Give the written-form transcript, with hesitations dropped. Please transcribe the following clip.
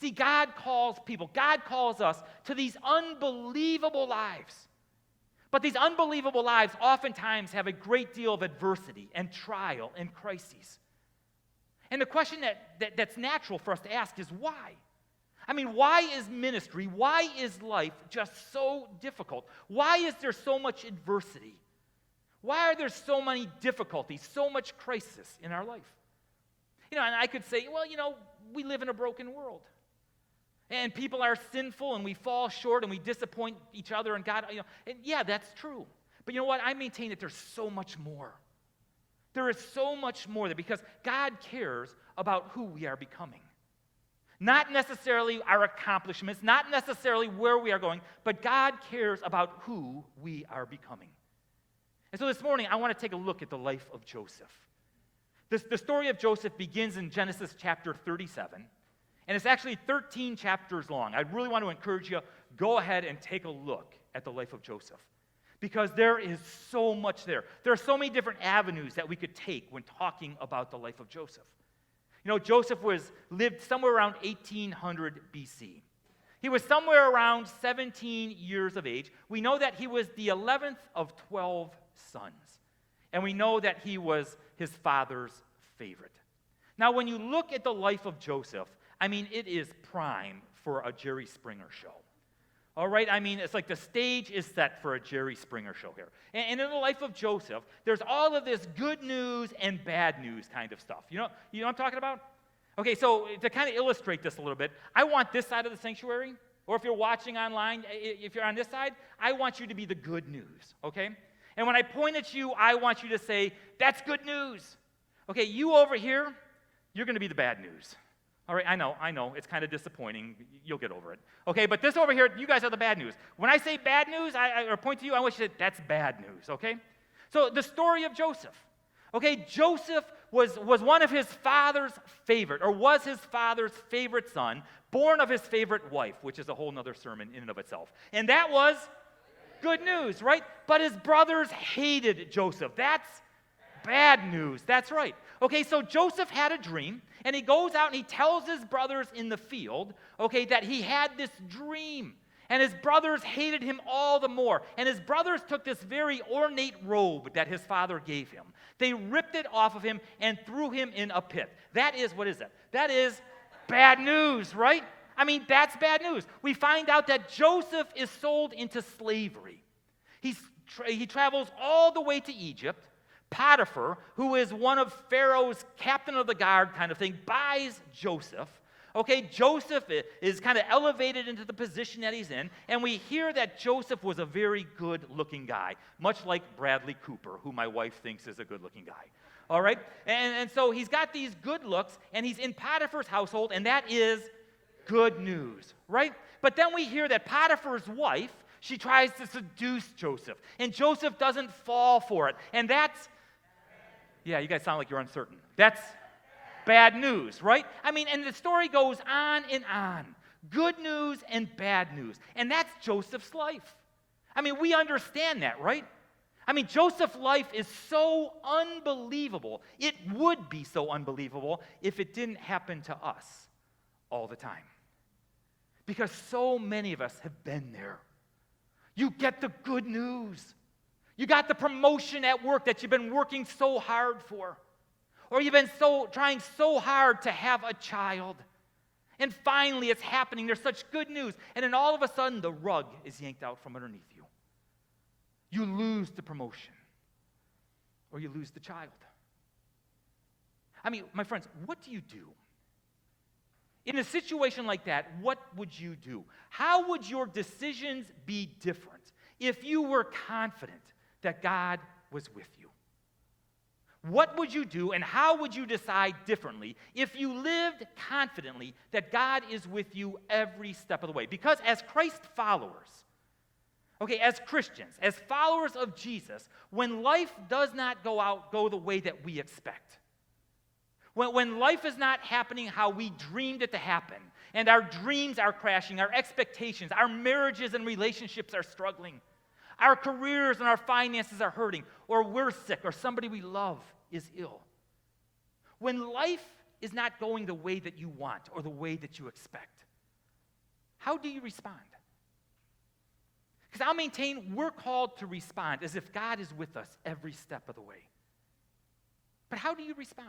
See, God calls people, God calls us to these unbelievable lives. But these unbelievable lives oftentimes have a great deal of adversity and trial and crises. And the question that's natural for us to ask is why? I mean, why is ministry, why is life just so difficult? Why is there so much adversity? Why are there so many difficulties, so much crisis in our life? And I could say, well, we live in a broken world. And people are sinful, and we fall short, and we disappoint each other and God. And yeah, that's true. But you know what? I maintain that there's so much more. There is so much more there because God cares about who we are becoming. Not necessarily our accomplishments, not necessarily where we are going, but God cares about who we are becoming. And so this morning, I want to take a look at the life of Joseph. The story of Joseph begins in Genesis chapter 37, and it's actually 13 chapters long. I really want to encourage you, go ahead and take a look at the life of Joseph, because there is so much there. There are so many different avenues that we could take when talking about the life of Joseph. Joseph lived somewhere around 1800 BC. He was somewhere around 17 years of age. We know that he was the 11th of 12 sons, and we know that he was his father's favorite. Now, when you look at the life of Joseph, it is prime for a Jerry Springer show. All right? It's like the stage is set for a Jerry Springer show here. And in the life of Joseph, there's all of this good news and bad news kind of stuff. You know what I'm talking about? Okay, so to kind of illustrate this a little bit, I want this side of the sanctuary, or if you're watching online, if you're on this side, I want you to be the good news, okay? And when I point at you, I want you to say, that's good news. Okay, you over here, you're going to be the bad news. All right, I know, it's kind of disappointing. You'll get over it. Okay, but this over here, you guys are the bad news. When I say bad news, or point to you, I want you to say, that's bad news, okay? So the story of Joseph. Okay, Joseph was one of his father's favorite, or was his father's favorite son, born of his favorite wife, which is a whole other sermon in and of itself. And that was good news, right? But his brothers hated Joseph. That's bad news. That's right. Okay, so Joseph had a dream, and he goes out and he tells his brothers in the field, okay, that he had this dream. And his brothers hated him all the more. And his brothers took this very ornate robe that his father gave him. They ripped it off of him and threw him in a pit. That is, what is that? That is bad news, right? That's bad news. We find out that Joseph is sold into slavery. He travels all the way to Egypt. Potiphar, who is one of Pharaoh's captain of the guard kind of thing, buys Joseph. Okay, Joseph is kind of elevated into the position that he's in, and we hear that Joseph was a very good-looking guy, much like Bradley Cooper, who my wife thinks is a good-looking guy. All right? And so he's got these good looks, and he's in Potiphar's household, and that is good news, right? But then we hear that Potiphar's wife, she tries to seduce Joseph, and Joseph doesn't fall for it, and that's, yeah, you guys sound like you're uncertain. That's bad news, right? And the story goes on and on. Good news and bad news. And that's Joseph's life. We understand that, right? Joseph's life is so unbelievable. It would be so unbelievable if it didn't happen to us all the time. Because so many of us have been there. You get the good news. You got the promotion at work that you've been working so hard for. Or you've been trying so hard to have a child. And finally it's happening. There's such good news. And then all of a sudden the rug is yanked out from underneath you. You lose the promotion. Or you lose the child. My friends, what do you do? In a situation like that, what would you do? How would your decisions be different if you were confident that God was with you? What would you do and how would you decide differently if you lived confidently that God is with you every step of the way? Because as Christ followers, okay, as Christians, as followers of Jesus, when life does not go the way that we expect, when life is not happening how we dreamed it to happen, and our dreams are crashing, our expectations, our marriages and relationships are struggling, our careers and our finances are hurting, or we're sick, or somebody we love is ill. When life is not going the way that you want or the way that you expect, How do you respond? Because I'll maintain we're called to respond as if God is with us every step of the way. But how do you respond?